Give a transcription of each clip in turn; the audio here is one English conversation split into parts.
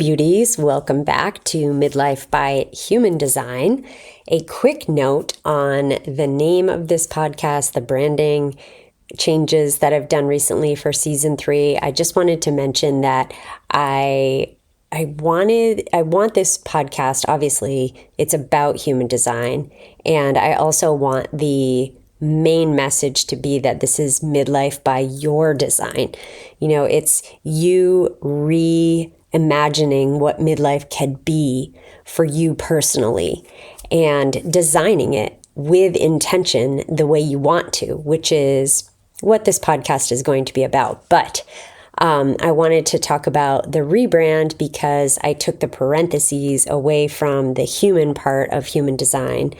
beauties. Welcome back to Midlife by Human Design. A quick note on the name of this podcast, the branding changes that I've done recently for season 3. I just wanted to mention that I want this podcast, obviously, it's about human design. And I also want the main message to be that this is midlife by your design. It's you reimagining what midlife can be for you personally and designing it with intention the way you want to, which is what this podcast is going to be about. But I wanted to talk about the rebrand because I took the parentheses away from the human part of human design.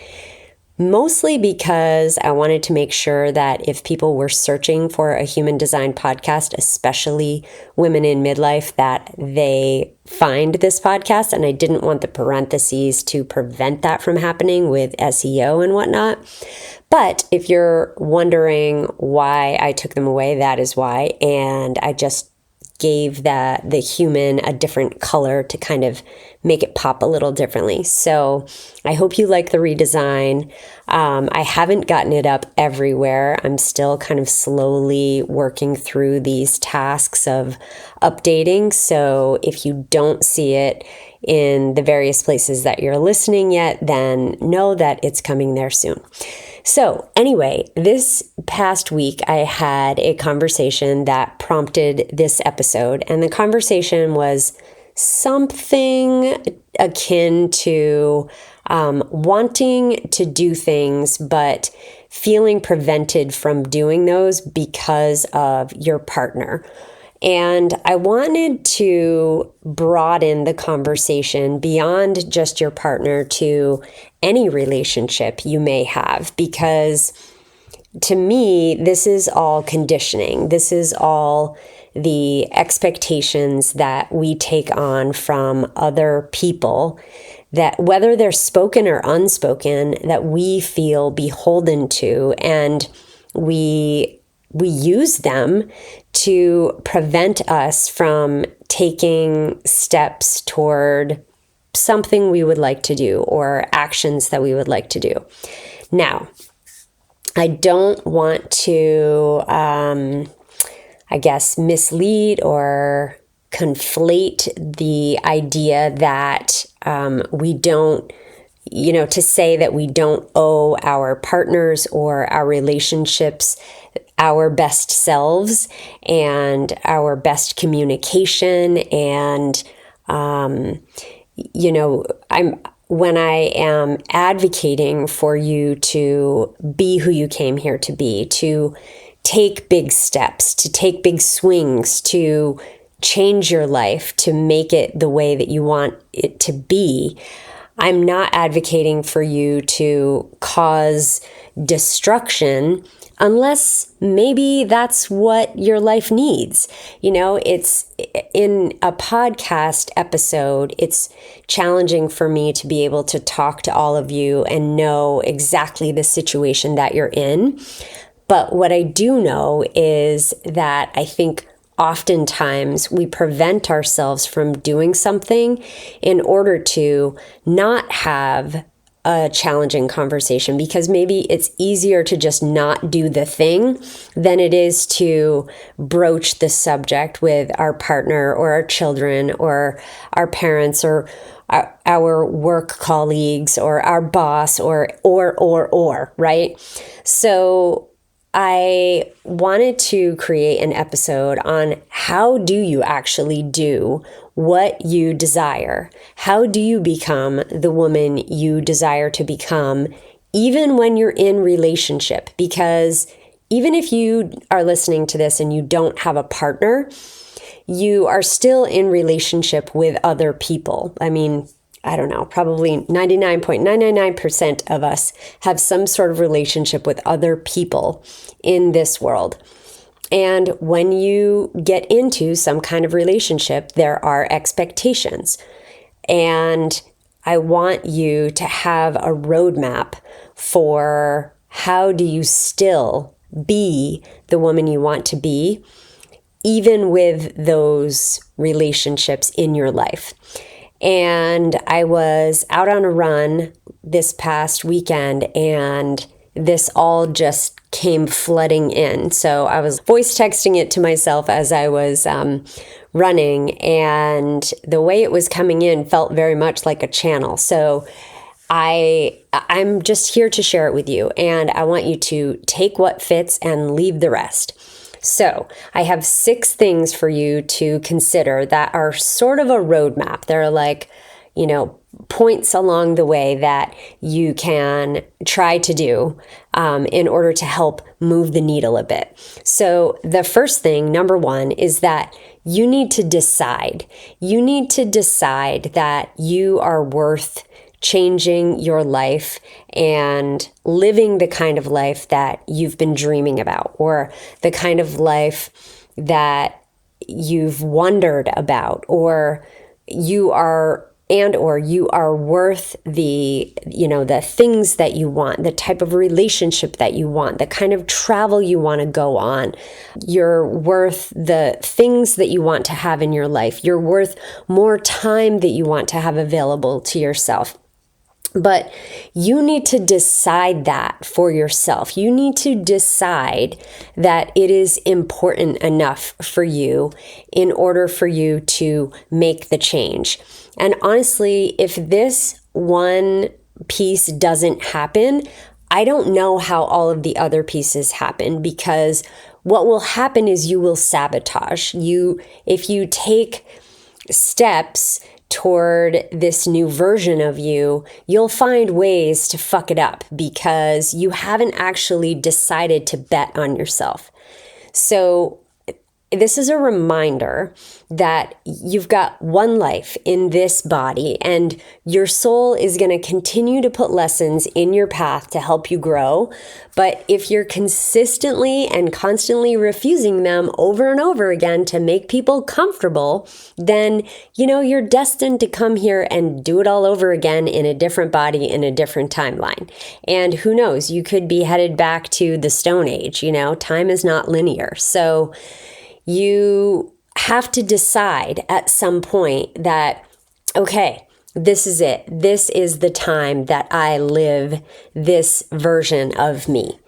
Mostly because I wanted to make sure that if people were searching for a human design podcast, especially women in midlife, that they find this podcast. And I didn't want the parentheses to prevent that from happening with SEO and whatnot. But if you're wondering why I took them away, that is why. And I just gave the human a different color to kind of make it pop a little differently. So I hope you like the redesign. I haven't gotten it up everywhere. I'm still kind of slowly working through these tasks of updating. So if you don't see it in the various places that you're listening yet, then know that it's coming there soon. So anyway, this past week, I had a conversation that prompted this episode, and the conversation was something akin to wanting to do things, but feeling prevented from doing those because of your partner. And I wanted to broaden the conversation beyond just your partner to any relationship you may have, because to me, this is all conditioning. This is all the expectations that we take on from other people, that whether they're spoken or unspoken, that we feel beholden to, and we use them to prevent us from taking steps toward something we would like to do or actions that we would like to do. Now, I don't want to, mislead or conflate the idea that we don't, to say that we don't owe our partners or our relationships our best selves and our best communication. And, when I am advocating for you to be who you came here to be, to take big steps, to take big swings, to change your life, to make it the way that you want it to be, I'm not advocating for you to cause destruction unless maybe that's what your life needs. It's in a podcast episode, it's challenging for me to be able to talk to all of you and know exactly the situation that you're in. But what I do know is that I think oftentimes we prevent ourselves from doing something in order to not have a challenging conversation, because maybe it's easier to just not do the thing than it is to broach the subject with our partner or our children or our parents or our work colleagues or our boss or, right? So I wanted to create an episode on how do you actually do what you desire? How do you become the woman you desire to become, even when you're in relationship? Because even if you are listening to this and you don't have a partner, you are still in relationship with other people. I mean, I don't know, probably 99.999% of us have some sort of relationship with other people in this world. And when you get into some kind of relationship, there are expectations. And I want you to have a roadmap for how do you still be the woman you want to be, even with those relationships in your life. And I was out on a run this past weekend, and this all just came flooding in. So I was voice texting it to myself as I was running, and the way it was coming in felt very much like a channel. So I'm just here to share it with you, and I want you to take what fits and leave the rest. So I have 6 things for you to consider that are sort of a roadmap. They're like, points along the way that you can try to do in order to help move the needle a bit. So the first thing, number 1, is that you need to decide. You need to decide that you are worth changing your life and living the kind of life that you've been dreaming about, or the kind of life that you've wondered about, or you are worth the things that you want, the type of relationship that you want, the kind of travel you want to go on. You're worth the things that you want to have in your life. You're worth more time that you want to have available to yourself. But you need to decide that for yourself. You need to decide that it is important enough for you in order for you to make the change. And honestly, if this one piece doesn't happen, I don't know how all of the other pieces happen, because what will happen is you will sabotage. If you take steps toward this new version of you, you'll find ways to fuck it up because you haven't actually decided to bet on yourself. So this is a reminder that you've got one life in this body, and your soul is going to continue to put lessons in your path to help you grow. But if you're consistently and constantly refusing them over and over again to make people comfortable, then, you're destined to come here and do it all over again in a different body, in a different timeline. And who knows, you could be headed back to the Stone Age. Time is not linear. So you have to decide at some point that, okay, this is it. This is the time that I live this version of me.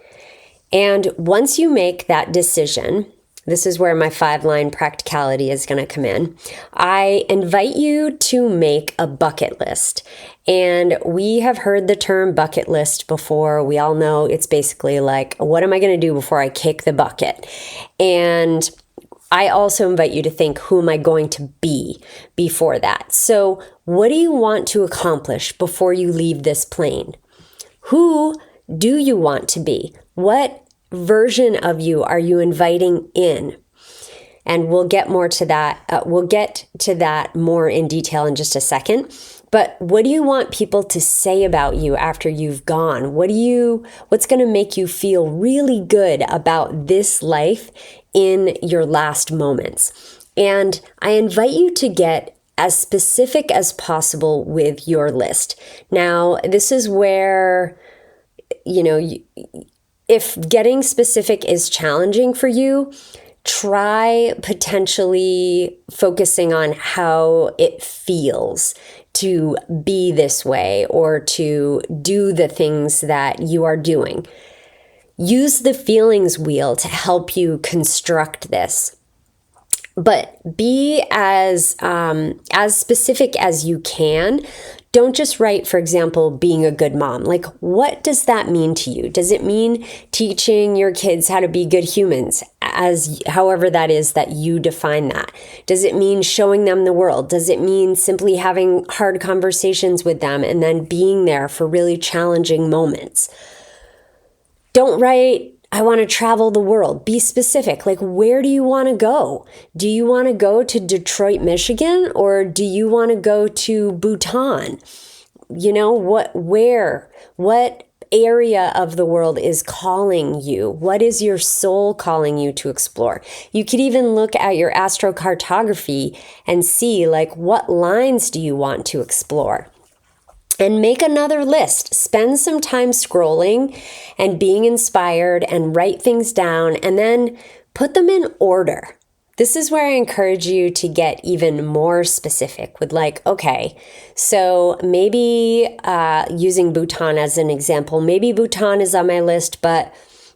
And once you make that decision, this is where my 5-line practicality is going to come in. I invite you to make a bucket list. And we have heard the term bucket list before. We all know it's basically like, what am I going to do before I kick the bucket? And I also invite you to think, who am I going to be before that? So what do you want to accomplish before you leave this plane? Who do you want to be? What version of you are you inviting in? And we'll get more to that. We'll get to that more in detail in just a second. But what do you want people to say about you after you've gone? What's going to make you feel really good about this life in your last moments? And I invite you to get as specific as possible with your list. Now, this is where, if getting specific is challenging for you, try potentially focusing on how it feels to be this way or to do the things that you are doing. Use the feelings wheel to help you construct this. But be as specific as you can. Don't just write, for example, being a good mom. Like, what does that mean to you? Does it mean teaching your kids how to be good humans, as however that is that you define that? Does it mean showing them the world? Does it mean simply having hard conversations with them and then being there for really challenging moments? Don't write, I want to travel the world. Be specific. Like, where do you want to go? Do you want to go to Detroit, Michigan, or do you want to go to Bhutan? What area of the world is calling you? What is your soul calling you to explore? You could even look at your astrocartography and see, like, what lines do you want to explore? And make another list. Spend some time scrolling and being inspired and write things down and then put them in order. this is where I encourage you to get even more specific with like, okay, so maybe using Bhutan as an example, maybe Bhutan is on my list, but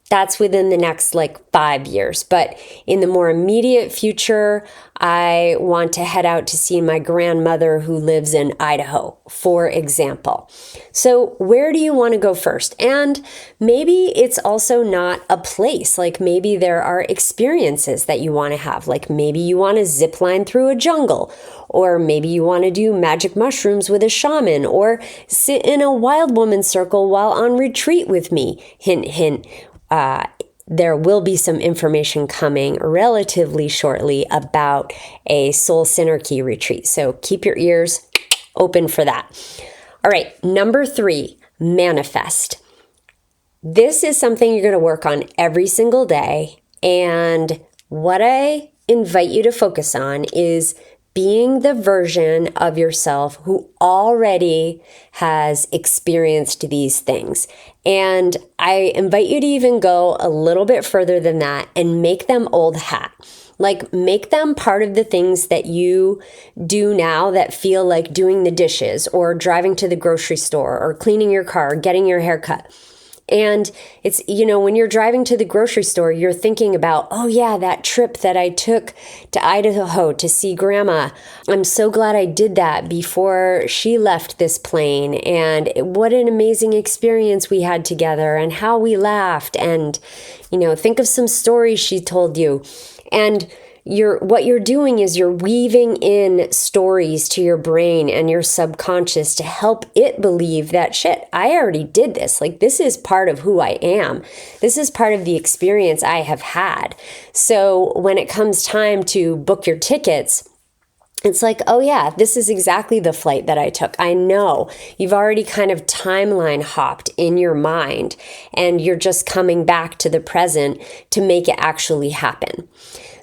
that's within the next like 5 years. But in the more immediate future, I want to head out to see my grandmother who lives in Idaho, for example. So where do you want to go first? And maybe it's also not a place. Like maybe there are experiences that you want to have. Like maybe you want to zip line through a jungle, or maybe you want to do magic mushrooms with a shaman, or sit in a wild woman circle while on retreat with me. Hint, hint. There will be some information coming relatively shortly about a soul synergy retreat. So keep your ears open for that. All right, number 3, manifest. This is something you're going to work on every single day. And what I invite you to focus on is being the version of yourself who already has experienced these things. And I invite you to even go a little bit further than that and make them old hat. Like make them part of the things that you do now that feel like doing the dishes or driving to the grocery store or cleaning your car, getting your hair cut. And it's, when you're driving to the grocery store, you're thinking about, oh yeah, that trip that I took to Idaho to see grandma. I'm so glad I did that before she left this plane. And what an amazing experience we had together and how we laughed. And, think of some stories she told you. And what you're doing is you're weaving in stories to your brain and your subconscious to help it believe that shit, I already did this. Like this is part of who I am. This is part of the experience I have had. So when it comes time to book your tickets, it's like, oh yeah, this is exactly the flight that I took. I know you've already kind of timeline hopped in your mind and you're just coming back to the present to make it actually happen.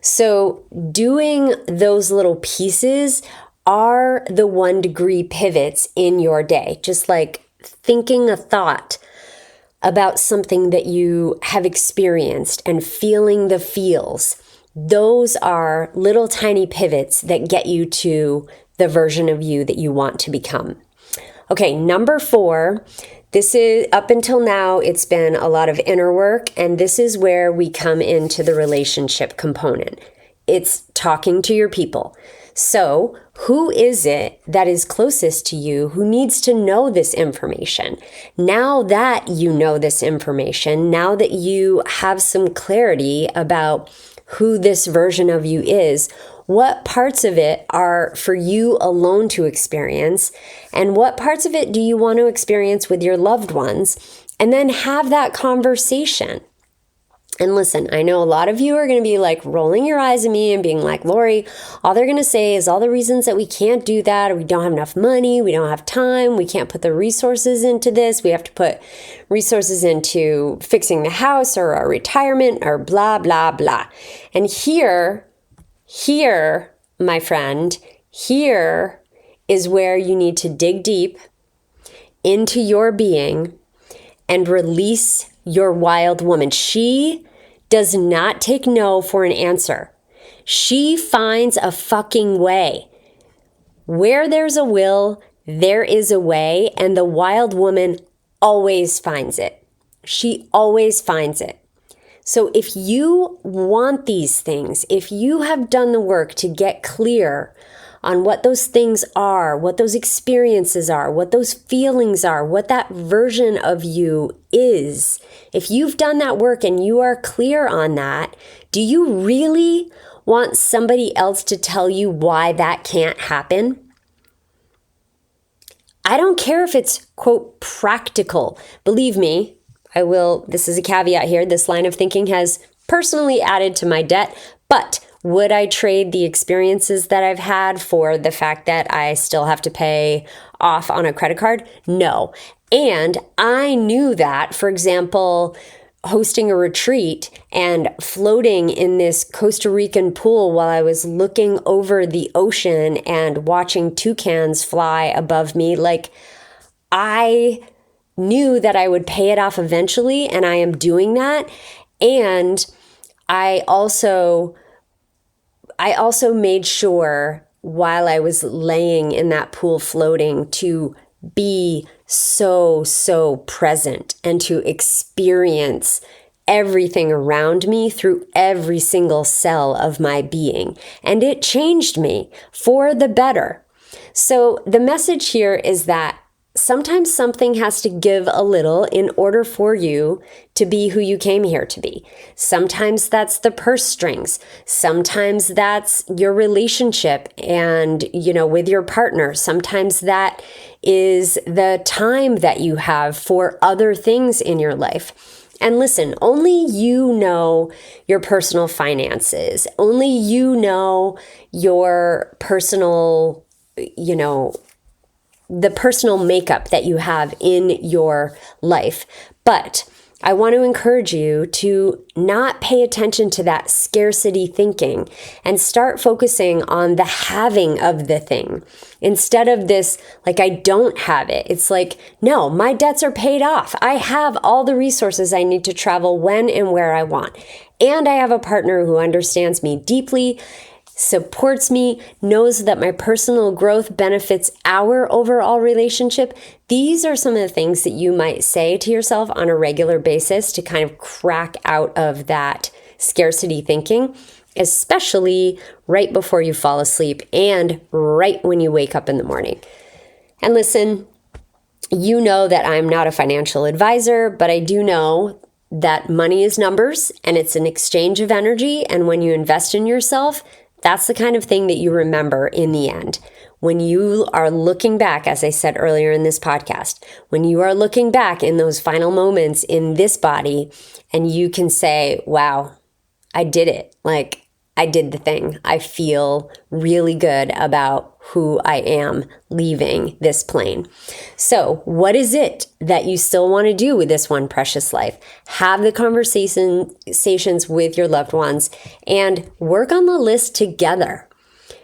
So doing those little pieces are the 1-degree pivots in your day. Just like thinking a thought about something that you have experienced and feeling the feels. Those are little tiny pivots that get you to the version of you that you want to become. Okay, number 4. This is, up until now, it's been a lot of inner work, and this is where we come into the relationship component. It's talking to your people. So, who is it that is closest to you who needs to know this information? Now that you know this information, now that you have some clarity about who this version of you is, what parts of it are for you alone to experience, and what parts of it do you want to experience with your loved ones, and then have that conversation. And listen, I know a lot of you are going to be like rolling your eyes at me and being like, Lori, all they're going to say is all the reasons that we can't do that, or we don't have enough money, we don't have time, we can't put the resources into this, we have to put resources into fixing the house or our retirement or blah, blah, blah. And here, my friend, here is where you need to dig deep into your being and release your wild woman. She does not take no for an answer. She finds a fucking way. Where there's a will, there is a way, and the wild woman always finds it. She always finds it. So if you want these things, if you have done the work to get clear on what those things are, what those experiences are, what those feelings are, what that version of you is, if you've done that work and you are clear on that, do you really want somebody else to tell you why that can't happen? I don't care if it's, quote, practical. Believe me, this is a caveat here, this line of thinking has personally added to my debt, but would I trade the experiences that I've had for the fact that I still have to pay off on a credit card? No. And I knew that, for example, hosting a retreat and floating in this Costa Rican pool while I was looking over the ocean and watching toucans fly above me, like I knew that I would pay it off eventually, and I am doing that. And I also I also made sure while I was laying in that pool floating to be so present and to experience everything around me through every single cell of my being. And it changed me for the better. So the message here is that sometimes something has to give a little in order for you to be who you came here to be. Sometimes that's the purse strings. Sometimes that's your relationship and, with your partner. Sometimes that is the time that you have for other things in your life. And listen, only you know your personal finances. Only you know your personal, the personal makeup that you have in your life. But I want to encourage you to not pay attention to that scarcity thinking and start focusing on the having of the thing. Instead of this, like, I don't have it. It's like, no, my debts are paid off. I have all the resources I need to travel when and where I want. And I have a partner who understands me deeply, supports me, knows that my personal growth benefits our overall relationship. These are some of the things that you might say to yourself on a regular basis to kind of crack out of that scarcity thinking, especially right before you fall asleep and right when you wake up in the morning. And listen, you know that I'm not a financial advisor, but I do know that money is numbers and it's an exchange of energy. And when you invest in yourself, that's the kind of thing that you remember in the end. When you are looking back, as I said earlier in this podcast, when you are looking back in those final moments in this body and you can say, wow, I did it. Like, I did the thing. I feel really good about who I am leaving this plane. So what is it that you still want to do with this one precious life? Have the conversations with your loved ones and work on the list together.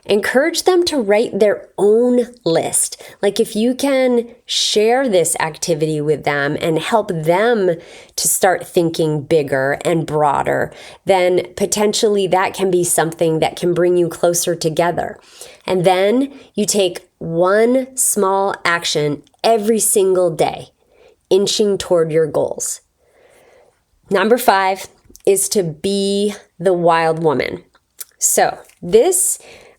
Encourage them to write their own list. Like, if you can share this activity with them and help them to start thinking bigger and broader, then potentially that can be something that can bring you closer together. And then you take one small action every single day, inching toward your goals. Number 5 is to be the wild woman. So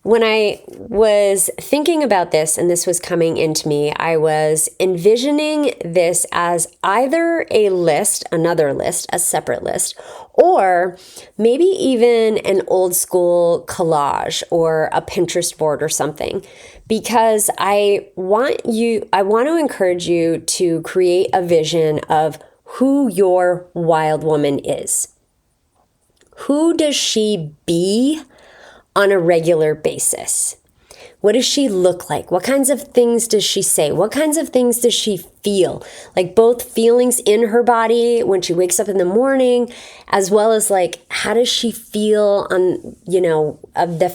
when I was thinking about this and this was coming into me, I was envisioning this as either a list, another list, a separate list, or maybe even an old school collage or a Pinterest board or something, because I want to encourage you to create a vision of who your wild woman is. Who does she be on a regular basis? What does she look like? What kinds of things does she say? What kinds of things does she feel? Like, both feelings in her body when she wakes up in the morning, as well as like, how does she feel on, of the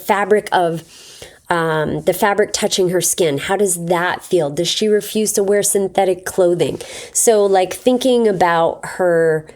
fabric touching her skin? How does that feel? Does she refuse to wear synthetic clothing? So like, thinking about her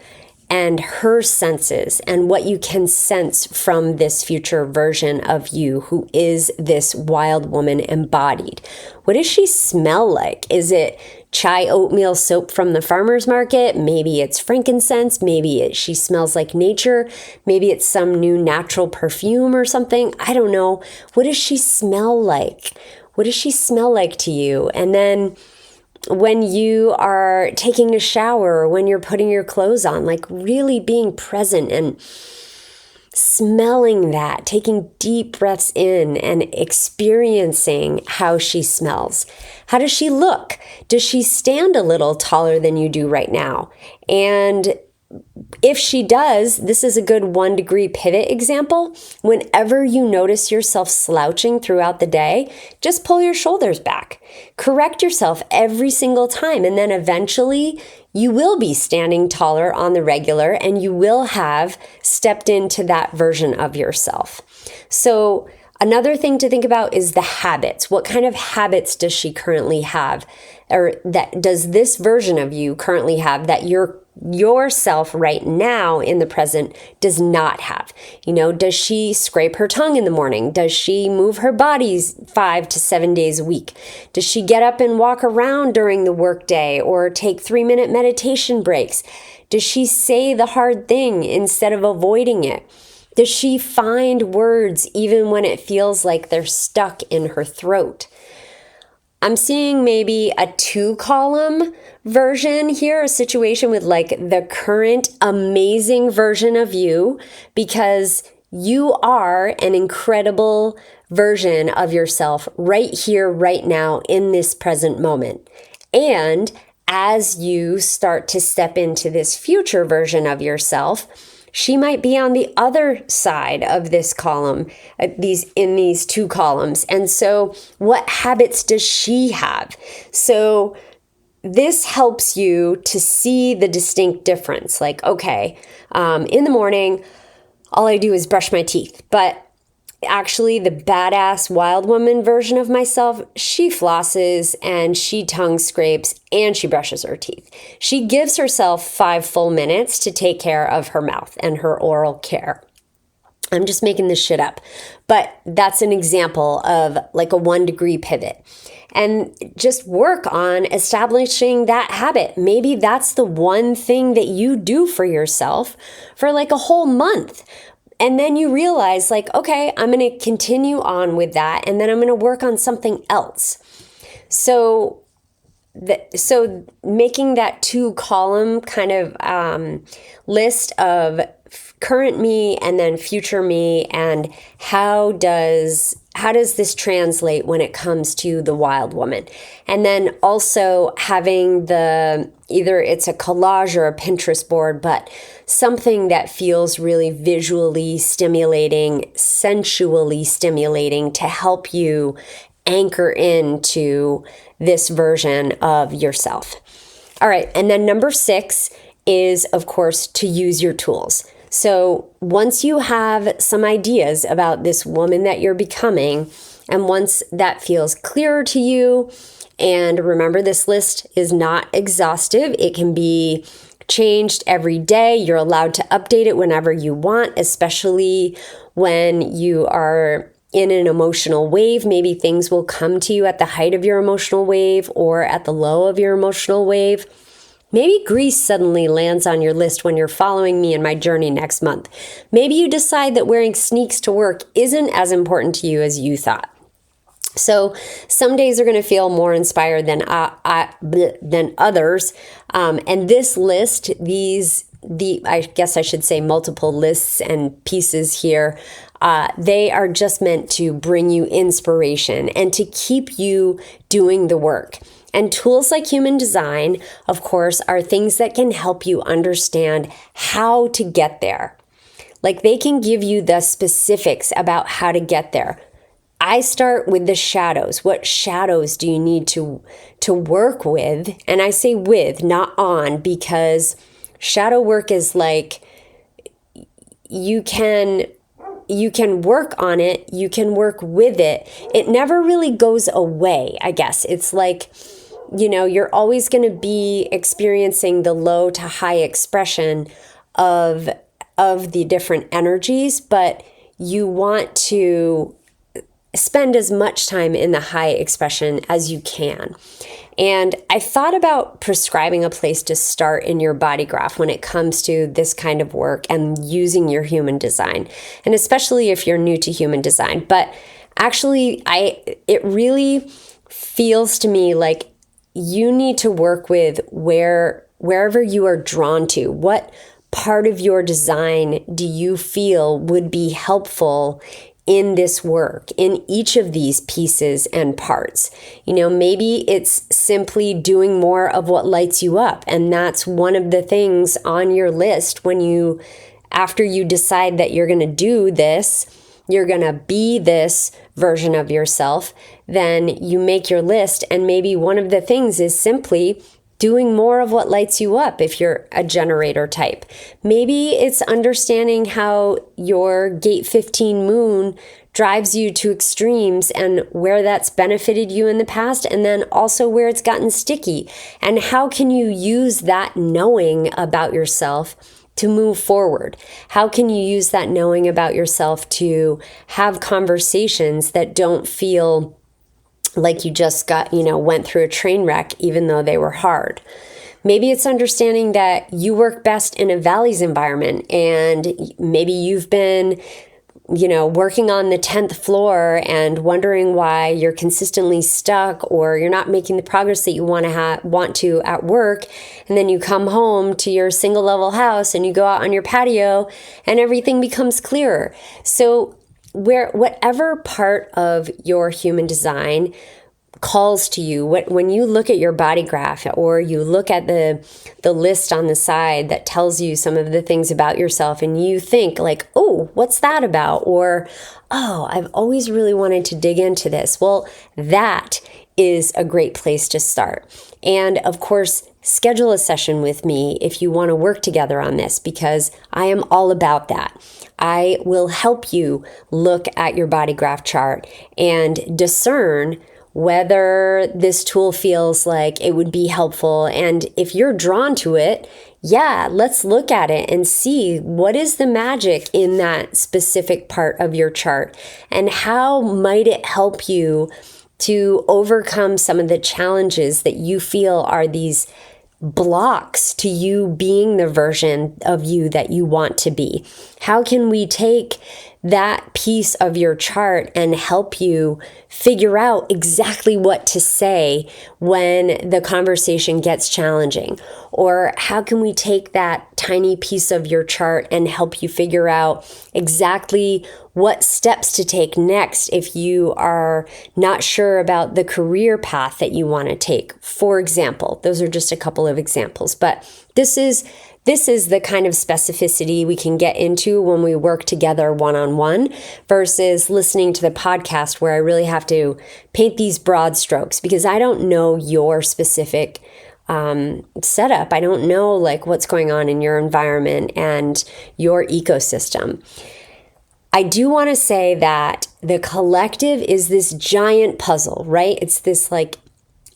and her senses and what you can sense from this future version of you who is this wild woman embodied. What does she smell like? Is it chai oatmeal soap from the farmer's market? Maybe it's frankincense. Maybe she smells like nature. Maybe it's some new natural perfume or something. I don't know. What does she smell like? What does she smell like to you? And then when you are taking a shower or when you're putting your clothes on, like really being present and smelling that, taking deep breaths in and experiencing how she smells. How does she look? Does she stand a little taller than you do right now? And if she does, this is a good 1-degree pivot example. Whenever you notice yourself slouching throughout the day, just pull your shoulders back. Correct yourself every single time, and then eventually you will be standing taller on the regular and you will have stepped into that version of yourself. So another thing to think about is the habits. What kind of habits does she currently have, or that does this version of you currently have that you're yourself right now in the present does not have. Does she scrape her tongue in the morning? Does she move her body 5 to 7 days a week? Does she get up and walk around during the workday or take 3-minute meditation breaks? Does she say the hard thing instead of avoiding it? Does she find words even when it feels like they're stuck in her throat? I'm seeing maybe a 2-column version here, a situation with like the current amazing version of you, because you are an incredible version of yourself right here, right now, in this present moment. And as you start to step into this future version of yourself, she might be on the other side of this column, in these 2 columns. And so what habits does she have? So this helps you to see the distinct difference. Like, okay, in the morning, all I do is brush my teeth. But actually, the badass wild woman version of myself, she flosses and she tongue scrapes and she brushes her teeth. She gives herself 5 full minutes to take care of her mouth and her oral care. I'm just making this shit up, but that's an example of like a 1-degree pivot. And just work on establishing that habit. Maybe that's the one thing that you do for yourself for like a whole month. And then you realize like, okay, I'm going to continue on with that. And then I'm going to work on something else. So making that 2-column kind of list of current me and then future me, and how does this translate when it comes to the wild woman? And then also having either it's a collage or a Pinterest board, but something that feels really visually stimulating, sensually stimulating to help you anchor into this version of yourself. All right. And then number 6 is, of course, to use your tools. So once you have some ideas about this woman that you're becoming, and once that feels clearer to you, and remember, this list is not exhaustive. It can be changed every day. You're allowed to update it whenever you want, especially when you are in an emotional wave. Maybe things will come to you at the height of your emotional wave or at the low of your emotional wave. Maybe Greece suddenly lands on your list when you're following me in my journey next month. Maybe you decide that wearing sneaks to work isn't as important to you as you thought. So some days are going to feel more inspired than others. And this list, I guess I should say multiple lists and pieces here, they are just meant to bring you inspiration and to keep you doing the work. And tools like human design, of course, are things that can help you understand how to get there. Like, they can give you the specifics about how to get there. I start with the shadows. What shadows do you need to work with? And I say with, not on, because shadow work is like, you can work on it, you can work with it. It never really goes away, I guess. It's like, you're always going to be experiencing the low to high expression of the different energies, but you want to spend as much time in the high expression as you can. And I thought about prescribing a place to start in your body graph when it comes to this kind of work and using your human design, and especially if you're new to human design. But actually, it really feels to me like you need to work with wherever you are drawn to. What part of your design do you feel would be helpful in this work, in each of these pieces and parts? Maybe it's simply doing more of what lights you up. And that's one of the things on your list after you decide that you're going to do this, you're going to be this version of yourself, then you make your list. And maybe one of the things is simply doing more of what lights you up if you're a generator type. Maybe it's understanding how your gate 15 moon drives you to extremes and where that's benefited you in the past, and then also where it's gotten sticky. And how can you use that knowing about yourself to move forward? How can you use that knowing about yourself to have conversations that don't feel like you just went through a train wreck, even though they were hard? Maybe it's understanding that you work best in a valleys environment, and maybe you've been working on the 10th floor and wondering why you're consistently stuck, or you're not making the progress that you want to at work. And then you come home to your single level house and you go out on your patio and everything becomes clearer. So whatever part of your human design calls to you, when you look at your body graph, or you look at the list on the side that tells you some of the things about yourself, and you think like, oh, what's that about? Or, oh, I've always really wanted to dig into this. Well, that is a great place to start. And of course, schedule a session with me if you want to work together on this, because I am all about that. I will help you look at your body graph chart and discern whether this tool feels like it would be helpful. And if you're drawn to it, yeah, let's look at it and see what is the magic in that specific part of your chart, and how might it help you to overcome some of the challenges that you feel are these blocks to you being the version of you that you want to be. How can we take that piece of your chart and help you figure out exactly what to say when the conversation gets challenging? Or how can we take that tiny piece of your chart and help you figure out exactly what steps to take next if you are not sure about the career path that you want to take? For example, those are just a couple of examples, but this is the kind of specificity we can get into when we work together one-on-one versus listening to the podcast, where I really have to paint these broad strokes because I don't know your specific setup. I don't know like what's going on in your environment and your ecosystem. I do want to say that the collective is this giant puzzle, right? It's this like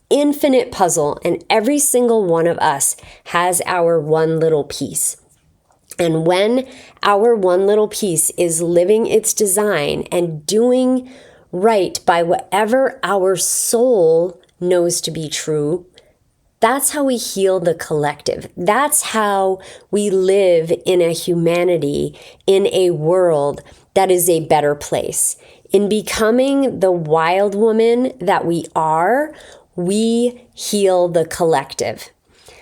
infinite puzzle, and every single one of us has our one little piece. And when our one little piece is living its design and doing right by whatever our soul knows to be true, that's how we heal the collective. That's how we live in a humanity, in a world that is a better place. In becoming the wild woman that we are, we heal the collective.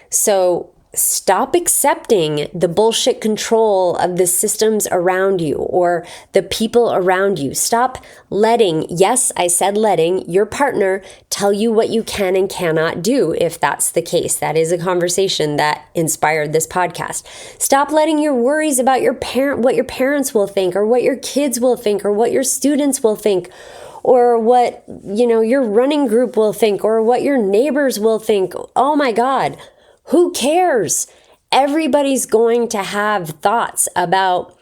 So stop accepting the bullshit control of the systems around you or the people around you. Stop letting, yes, I said letting, your partner tell you what you can and cannot do, if that's the case. That is a conversation that inspired this podcast. Stop letting your worries about what your parents will think, or what your kids will think, or what your students will think, or what, your running group will think, or what your neighbors will think. Oh my God. Who cares? Everybody's going to have thoughts about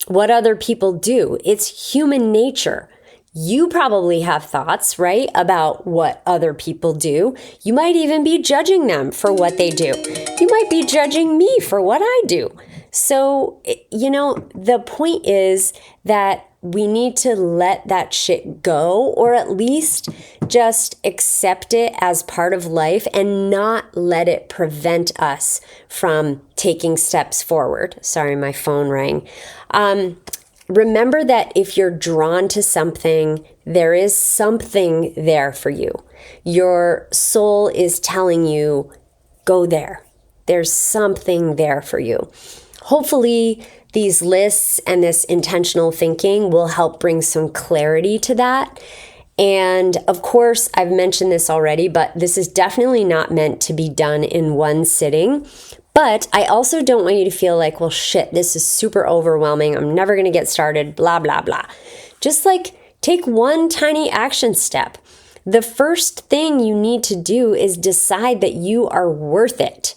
what other people do. It's human nature. You probably have thoughts, right, about what other people do. You might even be judging them for what they do. You might be judging me for what I do. So, the point is that we need to let that shit go, or at least just accept it as part of life and not let it prevent us from taking steps forward. Sorry, my phone rang. Remember that if you're drawn to something, there is something there for you. Your soul is telling you, go there. There's something there for you. Hopefully, these lists and this intentional thinking will help bring some clarity to that. And of course, I've mentioned this already, but this is definitely not meant to be done in one sitting. But I also don't want you to feel like, well, shit, this is super overwhelming. I'm never going to get started, blah, blah, blah. Just take one tiny action step. The first thing you need to do is decide that you are worth it,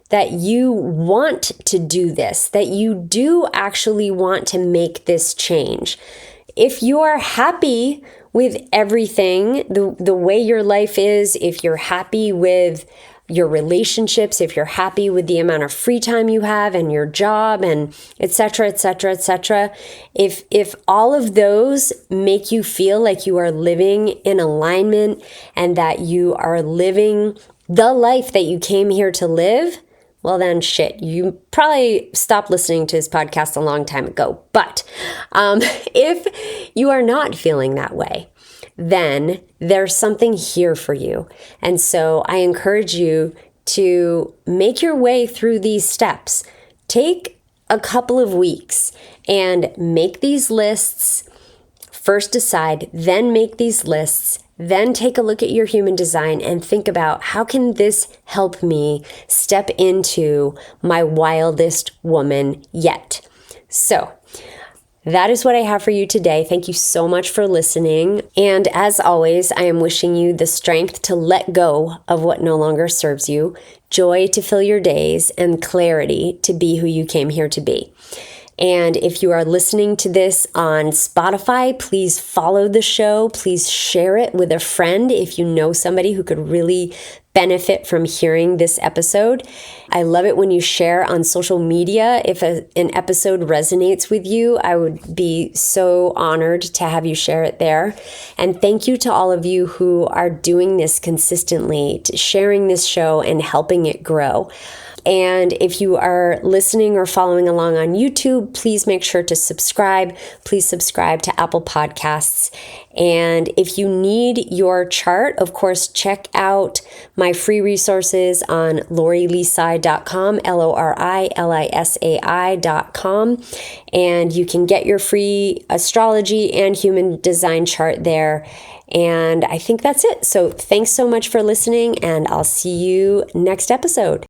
that you want to do this, that you do actually want to make this change. if you are happy with everything, the way your life is, if you're happy with your relationships, if you're happy with the amount of free time you have and your job and et cetera, et cetera, et cetera, if all of those make you feel like you are living in alignment and that you are living the life that you came here to live, well then shit, you probably stopped listening to this podcast a long time ago. But if you are not feeling that way, then there's something here for you. And so I encourage you to make your way through these steps. Take a couple of weeks and make these lists. First decide, then make these lists, then take a look at your human design and think about how can this help me step into my wildest woman yet. So that is what I have for you today. Thank you so much for listening. And as always, I am wishing you the strength to let go of what no longer serves you, joy to fill your days, and clarity to be who you came here to be. And if you are listening to this on Spotify, please follow the show. Please share it with a friend if you know somebody who could really benefit from hearing this episode. I love it when you share on social media. If an episode resonates with you, I would be so honored to have you share it there. And thank you to all of you who are doing this consistently, sharing this show and helping it grow. And if you are listening or following along on YouTube, please make sure to subscribe. Please subscribe to Apple Podcasts. And if you need your chart, of course, check out my free resources on lorilisai.com, LORILISAI.com. And you can get your free astrology and human design chart there. And I think that's it. So thanks so much for listening, and I'll see you next episode.